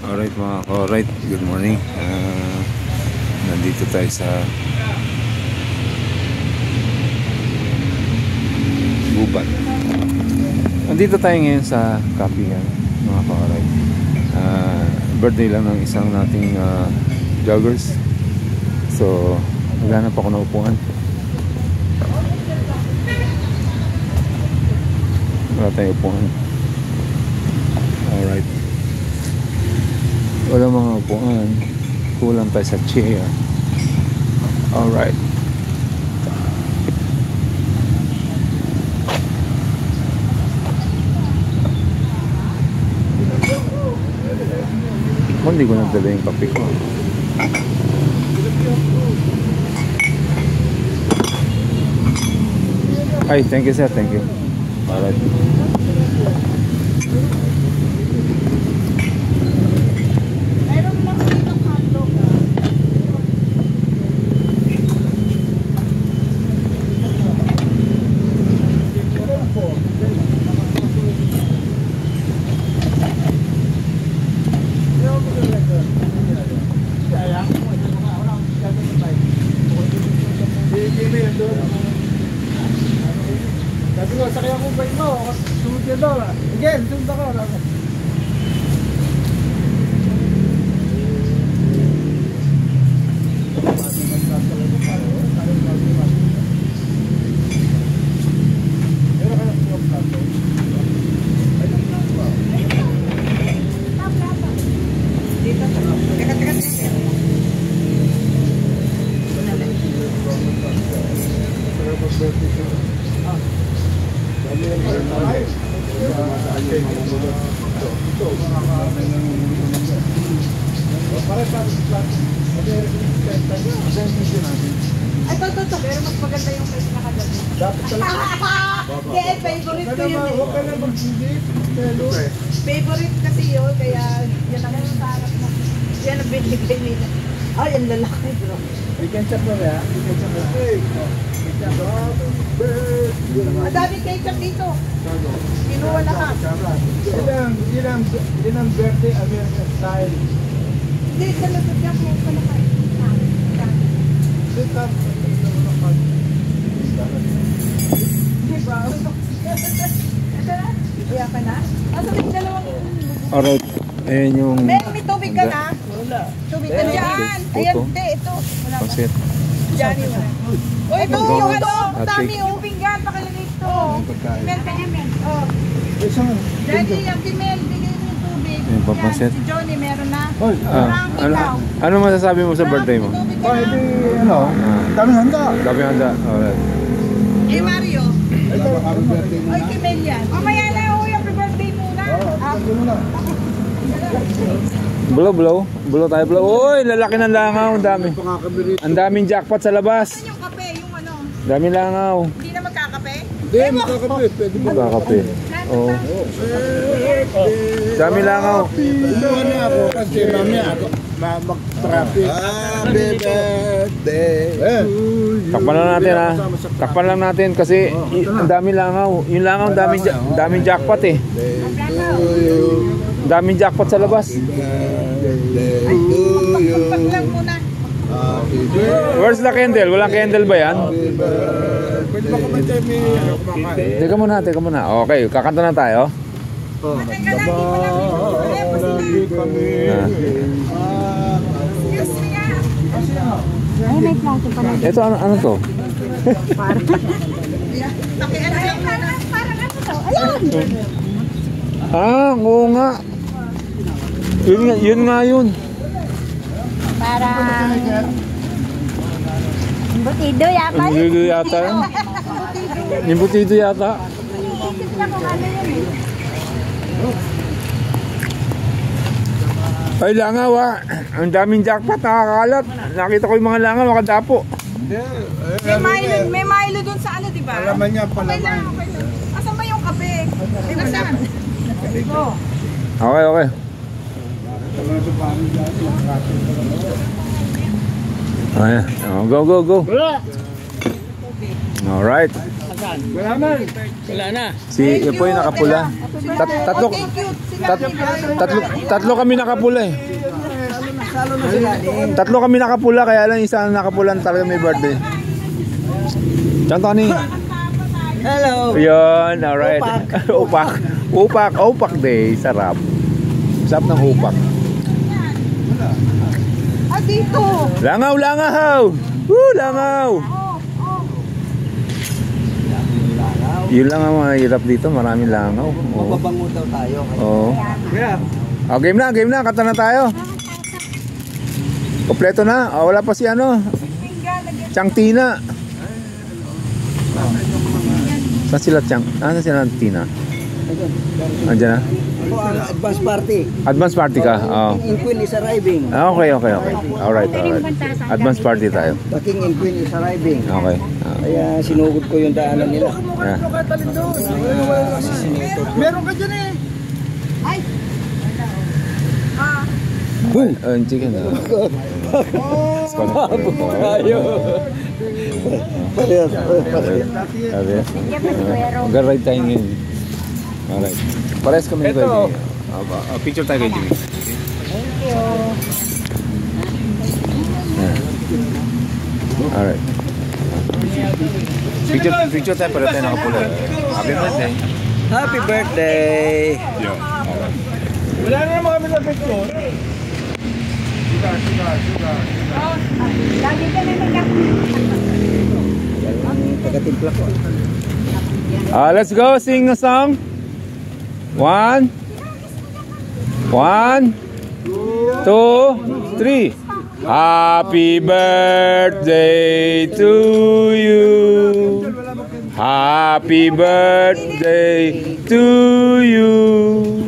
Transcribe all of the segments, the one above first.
Alright mga alright, good morning. Nandito tayo sa Gubat. Nandito tayo ngayon sa Kapihan mga alright. Birthday lang ng isang nating joggers. So wala na pa ako na upuan. Wala tayong upuan. Alright, wala mga upuan, kulang tayo sa chair. Alright, hindi ko nagdala yung kape ko. Ay, thank you sir, thank you. Alright. Sabi ko, sakay akong bike mo, sunod ka daw. Again, sunod ako. Ito. Pero mas maganda yung face na kagabi. Dapat talaga. Kaya favorite ko yun eh. Huwag ka na mag-isip. Favorite kasi yun, kaya yan ang sa harap mo. Yan ang binigay nila. Ay, ang lalaki bro. Weekend shop na ba? Weekend shop na. Ang daming ketchup dito. Kinuha na ka. Yun ang birthday American style. Hindi, talagot niya po ka na kayo. Sit up. Di ba? Ito na? Iya ka na? Asa may dalawang... Alright, ayan yung May tubig ka na? Wala. Tubig ka dyan. Ayan, hindi, ito. Wala pa. pansit. Diyan yung wala. O, ito yung ano, dami yung pinggan, pakilagay ito. Mel, kanya Mel. Oh. Daddy, yung Mel, bigay mo yung tubig. Yung papansit. Si Johnny, meron na. Ano masasabi mo sa birthday mo? Daming handa. Dami handa. Alright. Eh, Mario. Happy birthday mo. Oy, kay Mel yan. Mamaya na, uy, happy birthday muna. Blow tayo, blow. Uy, lalaki ng langaw, ang dami. Ang daming jackpot sa labas. Yung kape, yung ano. Daming langaw. Hindi na magkakape? Hindi, magkakape. Pwede mo. Magkakape. Oo. Daming langaw. Umuha na ako kasi mamaya ako mag-traffic. Happy birthday. Takpan lang natin ha. Takpan lang natin kasi ang daming langaw. Yung langaw, daming jackpot eh. Daming jackpot sa labas. Pag lang muna. Where's the candle? Walang candle ba yan? Pwede ba kumantay may kumakain? Teka muna. Okay, kakanta na tayo. Teka lang, di pa lang. Wala pa sila. Excuse me ah. Ay, may plato pala. Ito, ano to? Pakiano lang muna. Parang ano to? Ayan! Oo nga. Yun nga yun. Parang... Butido yata. Butido yata yun. Yung butido yata. Isip na kung ano yun eh. Ay, langaw ha. Ang daming jackpot, nakakalat. Nakita ko yung mga langaw, makadapo. May Milo dun sa ano, di ba? Alaman niya, Okay lang, okay lang. Asan ba yung kape? Nasaan? Okay. Ayan. Go. Alright. Wala na. Si yun po yung nakapula. Tatlo kami nakapula eh. Tatlo kami nakapula, kaya lang isa ang nakapula talaga may birthday. John Tony. Hello. Yun, alright. Upak day. Sarap. Sarap ng upak. Dito. Langaw. Woo, langaw. Yun lang ang mga hirap dito, maraming langaw. Mababango daw tayo. Oo. Oh, game na, kanta na tayo. Kompleto na. Oh, wala pa si ano. Chang Tina. Saan sila Chang? Saan sila Tina? Andiyan na? Advance party. Advance party ka? Oo. King and Queen is arriving. Okay. Alright. Advance party tayo. The King and Queen is arriving. Okay. Kaya sinugod ko yung daanan nila. Yeah. Meron ka dyan eh. Ang chicken. Mag-ride tayo ngayon. Alright. Pares kami ni Kuya. Picture tayo kay Jimmy. Thank you. Alright. Picture tayo para tayo nakapula. Happy birthday. Happy birthday. Wala na naman kami sa picture. Lagi ka na Pagkatimpla ko. Let's go sing a song. 1, 2, 3. Happy birthday to you. Happy birthday to you.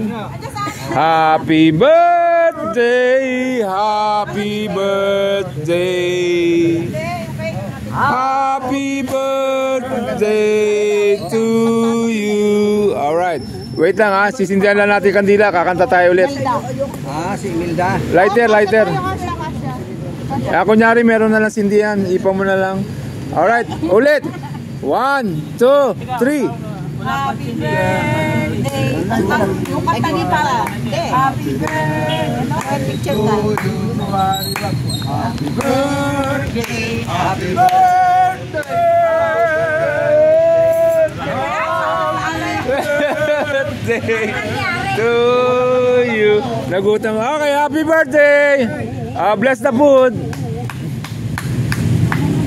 Happy birthday. Happy birthday. Happy birthday to you. Alright. Wait lang ha. Sisindihan lang natin kandila. Kakanta tayo ulit. Si Imelda. Lighter. Kunyari meron na lang sindihan. Ipa mo na lang. Alright. Ulit. 1, 2, 3. Happy birthday. Yung kanta ni Papa. Happy birthday. Picture tayo. Happy birthday. Happy birthday to you. Nagutom. Okay, happy birthday. Bless the food.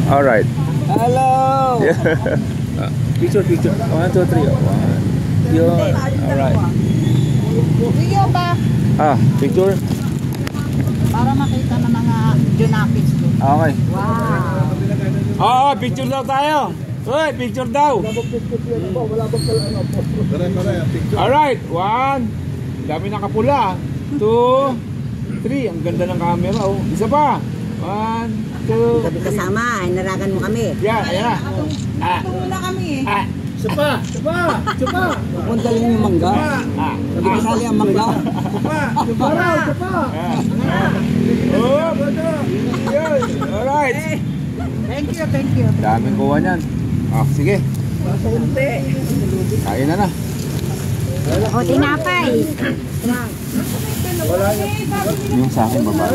Alright. Hello. Picture. 1, 2, 3. 1. Yun. Alright. Video ba? Picture. Para makita ng mga junakis ko. Okay. Wow. Picture daw tayo. Uy, picture daw. Alright, 1. Dami nakapula. 2, 3. Ang ganda ng camera. Oh. Isa pa. 1, 2. Sabi kasama, inaragan mo kami. Yan, ayan na. Tula kami eh. Supa. Punta lang yung mangga. Sabi kasali ang mangga. Supa. Alright. Thank you. Daming kuha niyan. Sige. Kain na. O, tinapay. Yung sa akin baba.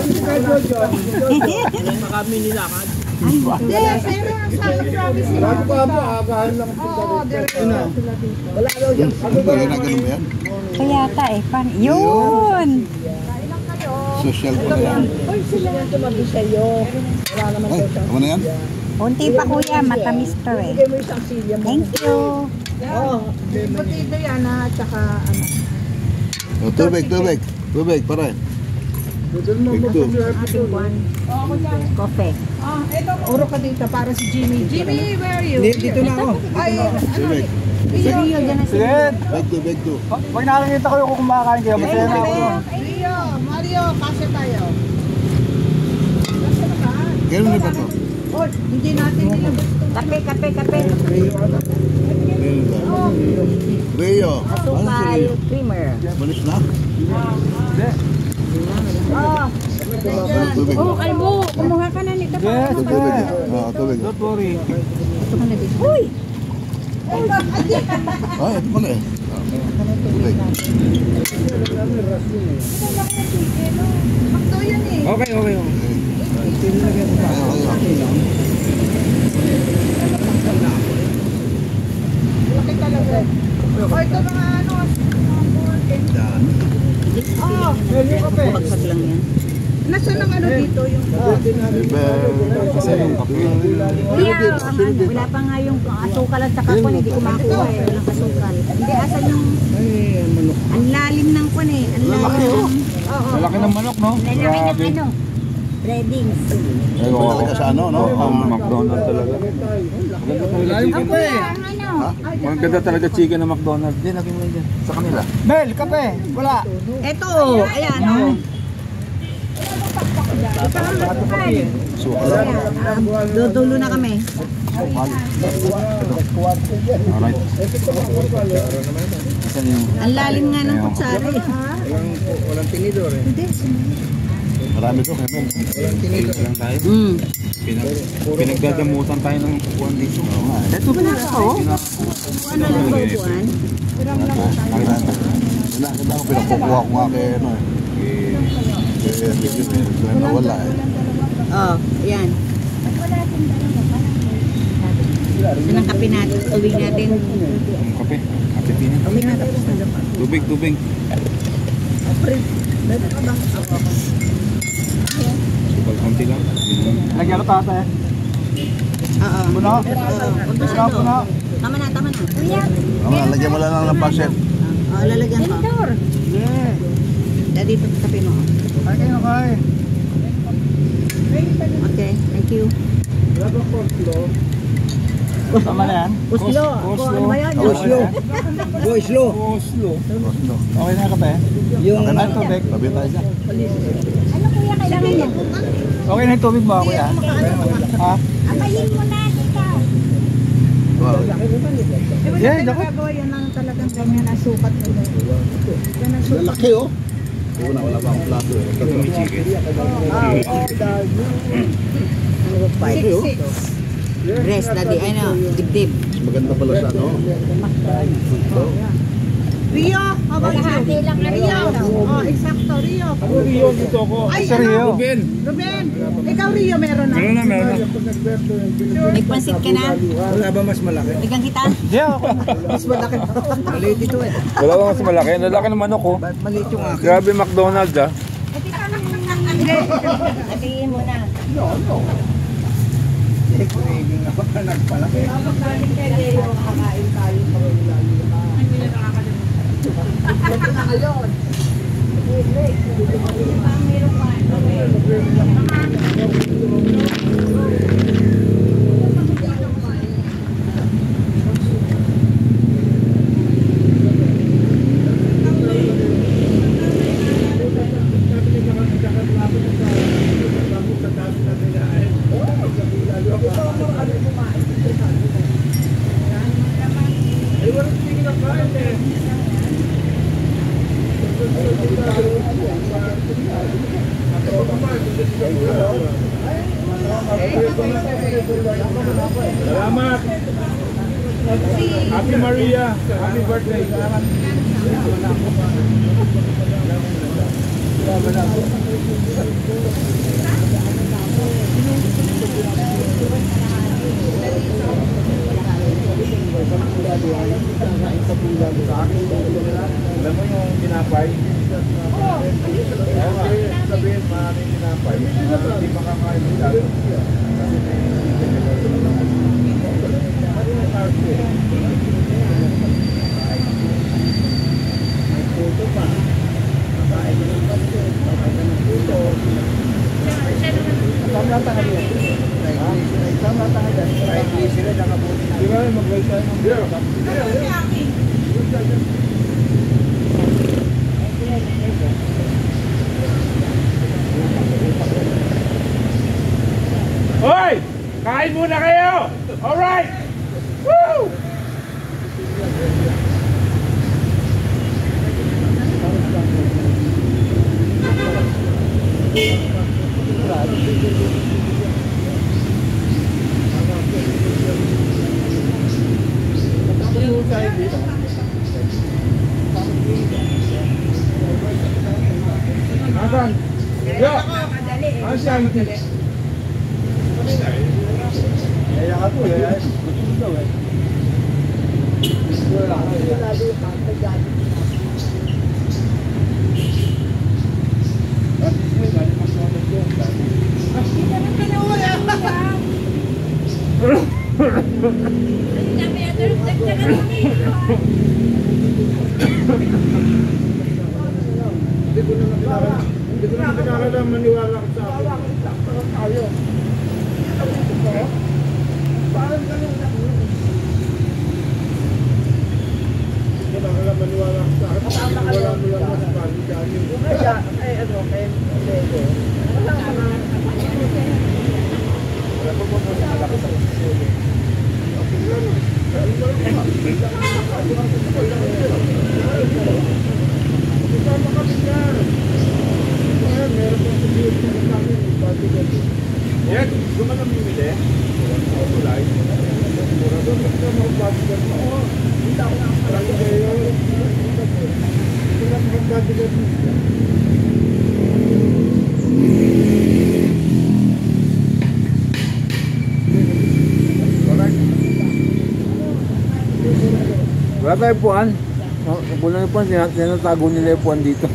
Kaya ta eh. Yun! Social po na yan. Ay, tama na yan? Unti pa kuya, matamis to eh. Thank you. Potato yan at saka ano. Tubig, pare. Big two. Coffee. Ito, uro ka dito para si Jimmy. Jimmy, where are you? Dito na ako. Ay, Tubig. Rio, dyan na siya. Big two. Pag nakakita ko yung kumakain kayo, masaya na ako. Rio, Mario, kasya tayo. Gano'n na ba ito? Oh, hindi natin nilabas ito. Kape. Rio. Asukal, creamer. Malis na? Tubig. Oh, kalbo. Kumuha ka na nito pa. Tubig. Tubig. Don't worry. Uy! Ay, ito pala eh. Tubig. Makto yan eh. Okay. Laki talaga. O ito mga ano. Dami. Oh, Bagsak lang yan. nasaan ang ano dito yung Kasi yung kape. Kuya, wala pa nga yung asukal at saka kwan, hindi ko makuha eh. Walang asukal. Hindi, asan yung... Ang lalim ng kwan eh. Ang lalim ng... Malaki ng manok, no? Lalaki ng ano? Breadings. Ewan ko. Talaga sa ano, no? Ang McDonald's talaga. Maganda talaga chicken. Kuya, ang ano? Maganda talaga chicken ng McDonald's. Hindi, lagyan mo dyan. Sa kanila. Mel, kape. Wala. Ito, ayan o. Dudulo na kami. Alright. Saan yung... Ang lalim nga ng kutsara eh. Walang tinidor eh. Marami to, Kevin. lang tayo. Pinagdadamutan tayo ng kuwan dito. Ito ba na ito? Ano lang ba upuan? Nakakita ko, pinakukuha ko nga kay ano eh. Kaya nawala eh. Oh, ayan. Ito ng kape natin. Tubig natin. Ang kape. Kape pinin. Tubig natin. Tubig. Subal konti lang. Lagyan ko tata eh. Oo. Puno? Puno. Tama na. Lagyan mo lang ng paset. Oo, lalagyan ko. Yeah. Dito sa kape mo. Okay. Okay, thank you. Tama na yan. Uslo. Ano ba yan? Oslo. Okay na kape? Yung Okay na. tubig. Tabi tayo dyan. Ano kuya kailangan niya? Okay na yung tubig mo, kuya? Ha? Apayin mo na dito. Wow. Yeah, dako. yan ang talagang ganyan na sukat nila. Yan ang sukat. Lalaki oh. Wala pa akong plato eh. May chicken. Rest, daddy. Ano? Dibdib. Maganda pala sa ano. Rio, hati lang na Rio. Oh, eksakto, Rio. Rio dito ako. Ay, Sa Rio. Ruben. Ikaw Rio, meron na. Meron na. May pansit ka na? Wala ba mas malaki? Bigyan kita? Yeah, okay. Mas malaki. Maliit ito eh. Wala ba mas malaki? Lalaki ng manok ko. Maliit yung akin. Grabe McDonald's ah. Hatiin mo na. Nagpalaki. Salamat. Happy Maria. Happy birthday. Alam mo yung tinapay? Sabihin, maraming tinapay. Hindi makakain mo dito. Hoy! Kain muna kayo! Alright! Woo! Asan? Yo! Asan? Kaya ako eh. Hindi ko na pinakala maniwala ka sa akin. Tayo. Parang ganun na. Hindi ko na maniwala ka sa akin. Wala mo lang mas bali dyan. Kaya, ay ano, kaya Lego. Wala ka na. Wala ko po sa malaki sa sisili. Kasama kami dyan. Ayan, meron pang sabihin sa amin. Yan, guman ang bumili. Kulay. Doon kasi na mga bodyguard mo. Hindi ako na marami kayo. Hindi na mga bodyguard mo. Wala tayong puan. Punan yung puan, tinatago nila yung puan dito.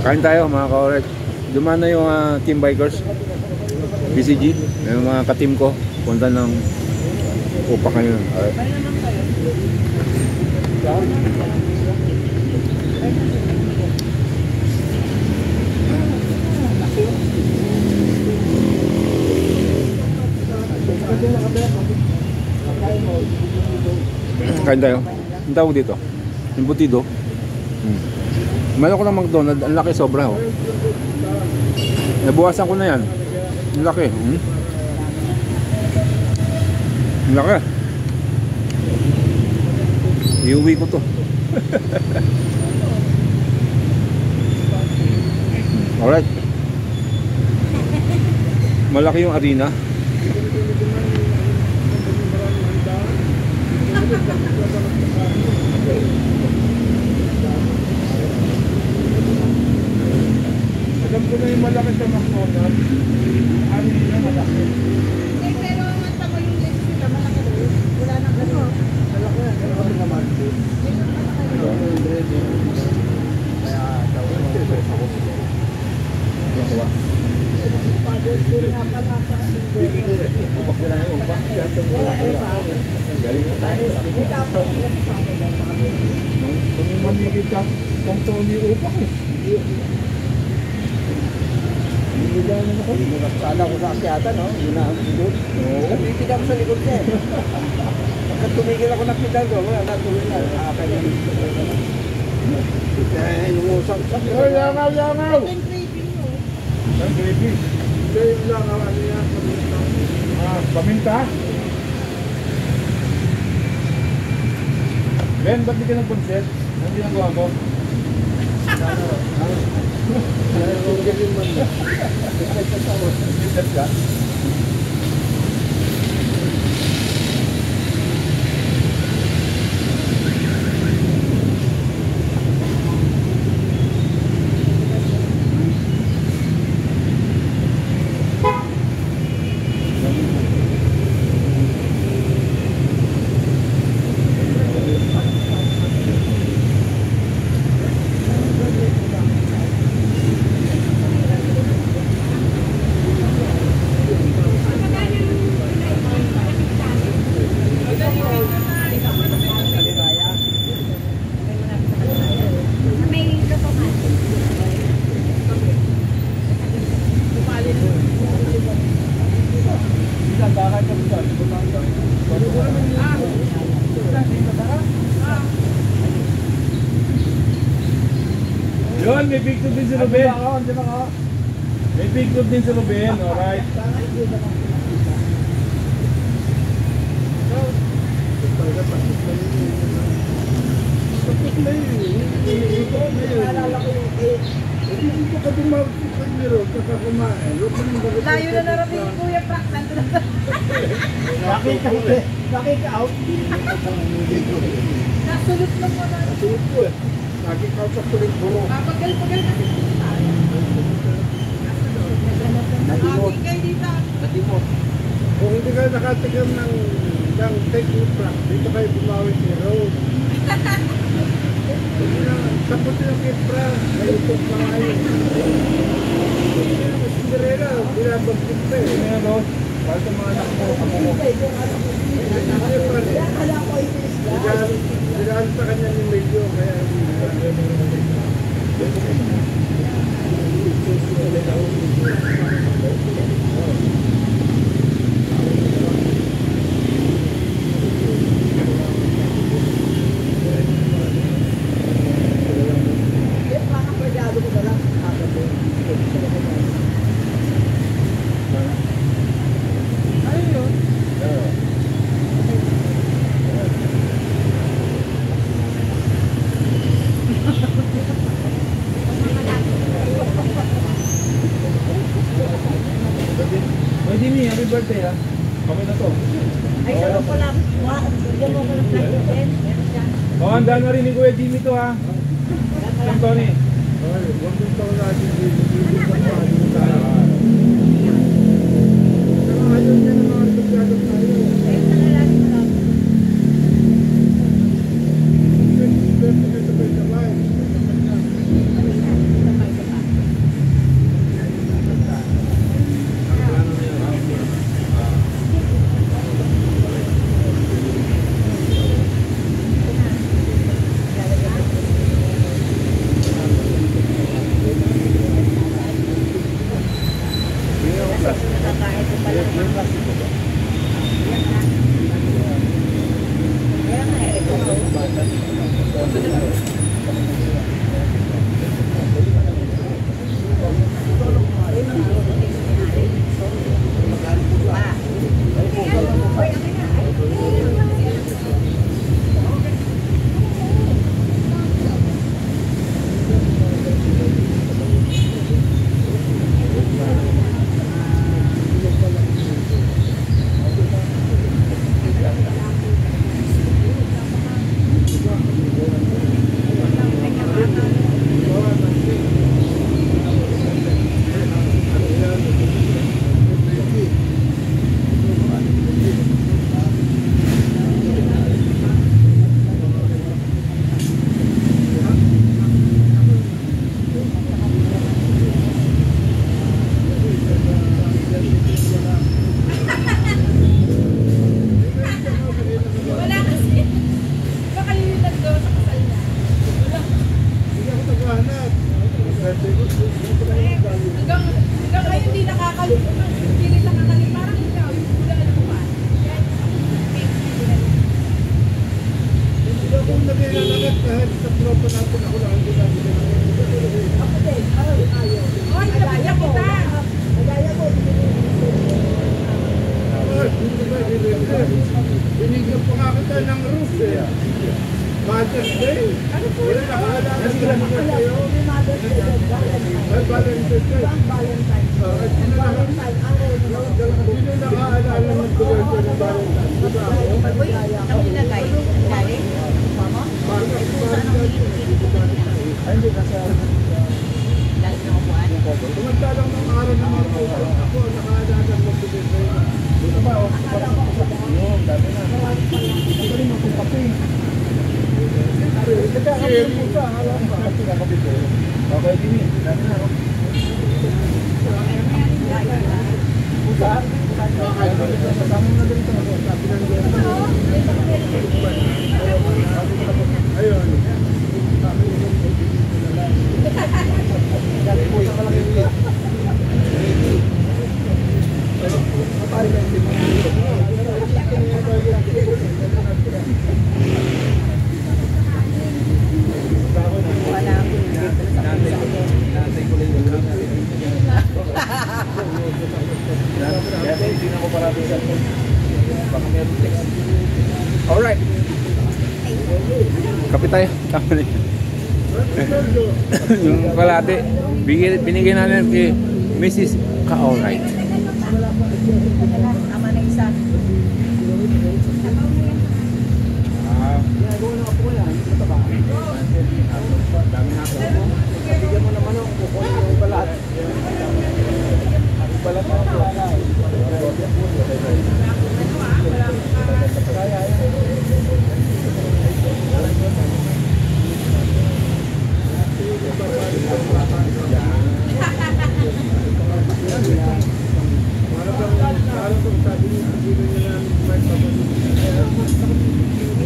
Kain tayo mga ka-orek. Dumaan na yung team bikers, BCG, yung mga ka-team ko. Punta ng upak ngayon. Alright. Kain tayo. Ang tawag dito? Yung butido. Meron ko ng McDonald's. Ang laki sobra. Oh. Nabuwasan ko na yan. Ang laki. Ang laki. Iuwi ko to. Alright. Malaki yung arena. Alam ko na yung malaki sa McDonald's. Ano yun, malaki. Pero ang tama yung list nila, malaki doon. Wala nang ano. Malaki yan, pero kami naman. Kaya, tawag ko ako. Upak ko na yung upak. Galing mo tayo. Kung mamigit ka, kung Tony upak eh. Sala ko sa asyata, no? Yun na ang likod. Napitig ako sa likod niya eh. Pagka tumigil ako ng pedal ko, wala na tuloy na. Kaya inungusap. Ay, yangaw, yangaw! Ang gravy. Kaya yung langaw, ano yan? Paminta? Ben, ba't di ka nagpunset? Ano ginagawa mo? Yun, may picture din si Ruben. May picture din si Ruben, alright. Hindi ka dumawag sa niro, saka kumain. Layo na narating ni Kuya Frank. Nandun na. Bakit ka out? Nasulot lang mo na. Nasulot ko eh. Nakikaw sa tuling buro. Pagal-pagal kasi. Aging kayo dito. Kung hindi ka nakatigam ng technique prank, dito kayo bumawit ni Rose. Tapos yung kit prank, may utok pa kayo. Hindi na yung Cinderella, binabagkit pa eh. Ano yan, Rose? Bakit ang mga anak mo, kamungo? Hindi pa rin. Dilaan sa kanya ni Medyo, kaya Jimmy, happy birthday ha. Kami na to. Ay, saan ko pala. Bigyan mo ko ng plastic pen. Handa na rin ni Kuya Jimmy to ha. Sam Tony. ay, huwag mong taon natin dito sa paano tayo. Saka ayaw niya ng mga sasyado tayo. Ayun na lang lang. Sabay-sabay. Wala kasi. Baka yun yung nagdaw sa kasal niya. Wala. Hindi ako naghahanap. Hanggang ngayon hindi nakakalimut. Hindi rin nakakalimut. Parang ikaw, yung wala alam mo ba? Hindi ako naghahanap kahit sa tropa natin ako lang ang ginagawa. Ako din. Ayaw. Oy, kapatid kita. Nagaya ko. Binigyan pa nga kita ng roof eh. Mother's Day. Ano po? Wala nakaalala sila mo kayo. Ay, Valentine's Day. Sino nakaalala ng tuloy ko ng Valentine's? Diba ako? Saan nilagay? Galing? Ay, hindi kasi Lalo na upuan? tumantalang ng araw ng mga puso. Ako, nakaalala ng tuloy ko. Dito ba? Yun, dami na. Ito rin magpapapin. Nagkakabit po sa alam ba? Nagkakabit po. Okay, Jimmy. Dami na. Saan? Kasama na din ito. Ayun. Dami po sa kalaki nila. Wala ako. Natay ko lang yung hindi na ako parati sa baka meron text. Alright. Kapit tayo. Kapit. Yung kalate, binigyan natin kay Mrs. Ka-alright. Tama na isa. Bigyan mo naman ako, kukunin yung balat. Balat na ako.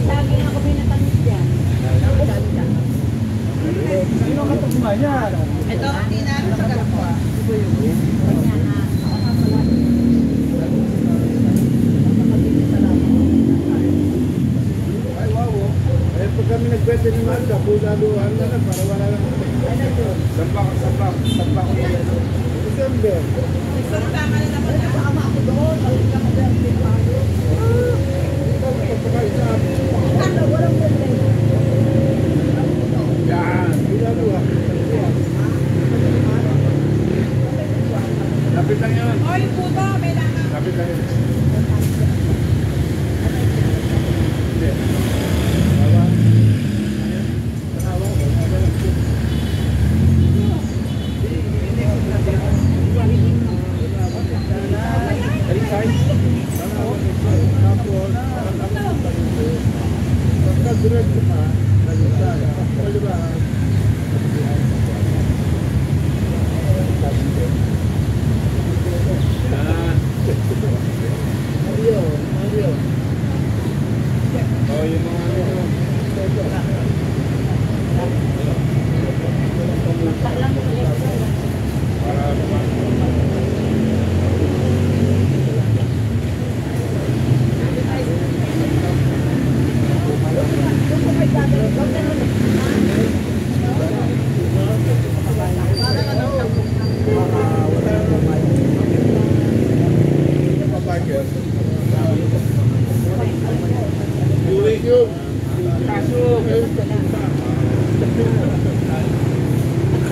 Lagi ako pinatamis yan. Sino ka ito kumanya? Ito, hindi na ito sa po. Ay, wow. Eh, pag kami nagpwede ni Marta, pudaluhan na lang para wala lang. Sampa ko na yan. December. Isang tama na naman na. Ako doon. Yan. Pudaluhan. Lapit lang yan. Oy, puto, may langang. Lapit lang yan. Hindi.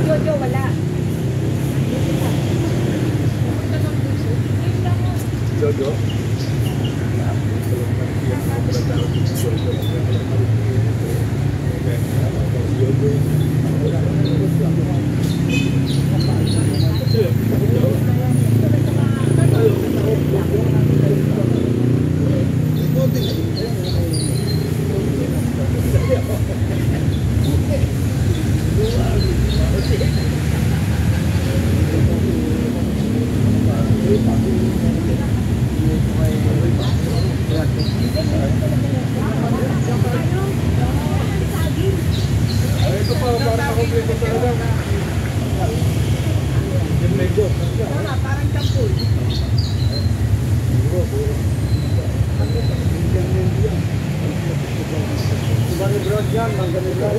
Jojo, wala. Jojo? Parang champul. Ibang broad yan, mangganila.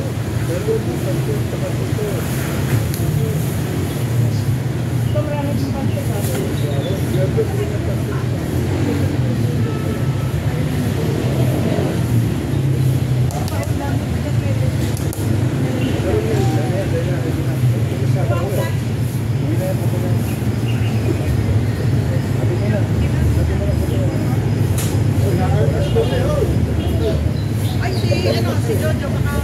Ay, si Jojo, baka...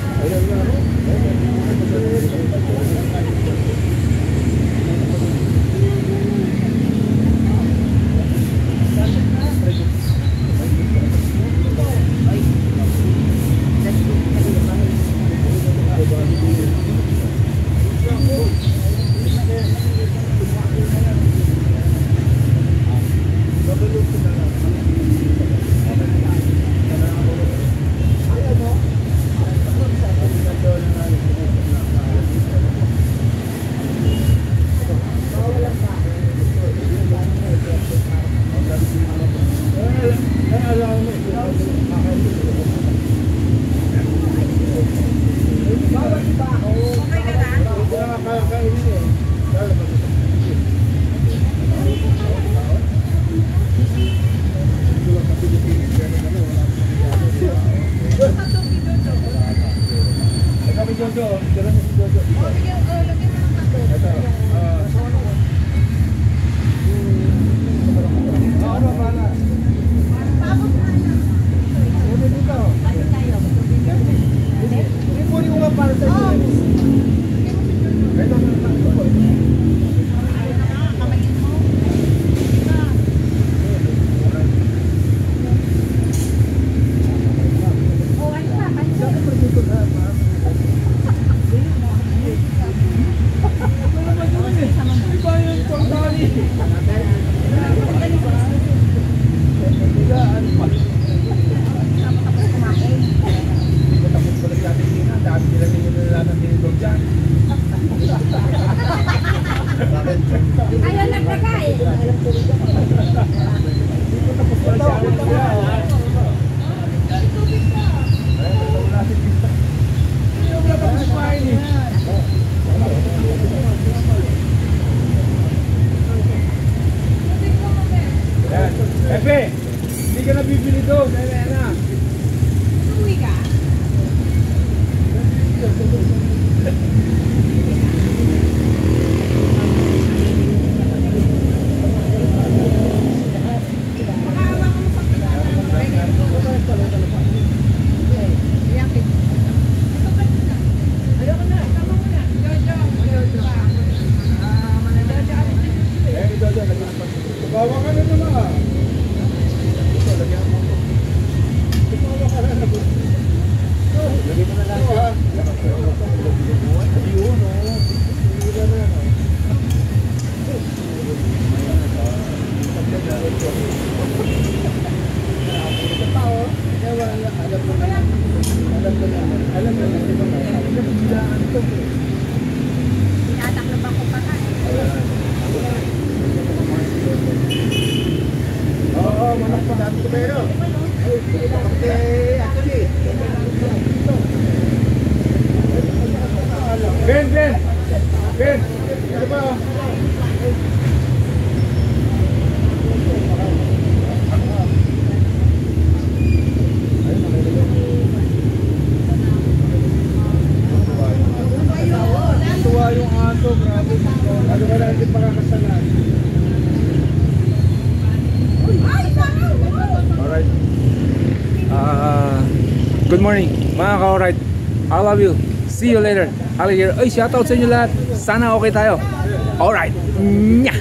Ayaw nagkakain. Epe, hindi ka na bibili doon. Ayan na. Uwi ka. Bawa ka na naman. Lagay mo na lang. Tinataklob ako pa ka. Oo, manak pa dati ko pero. Ben, Ben! Ben! Ano ba? Tuwa yung aso, grabe. Ano ba natin pakakasalan? Alright. Good morning, mga ka-alright. I love you. See you later. Alligator. Ay, shoutout sa inyo lahat. Sana okay tayo. Alright. Nya!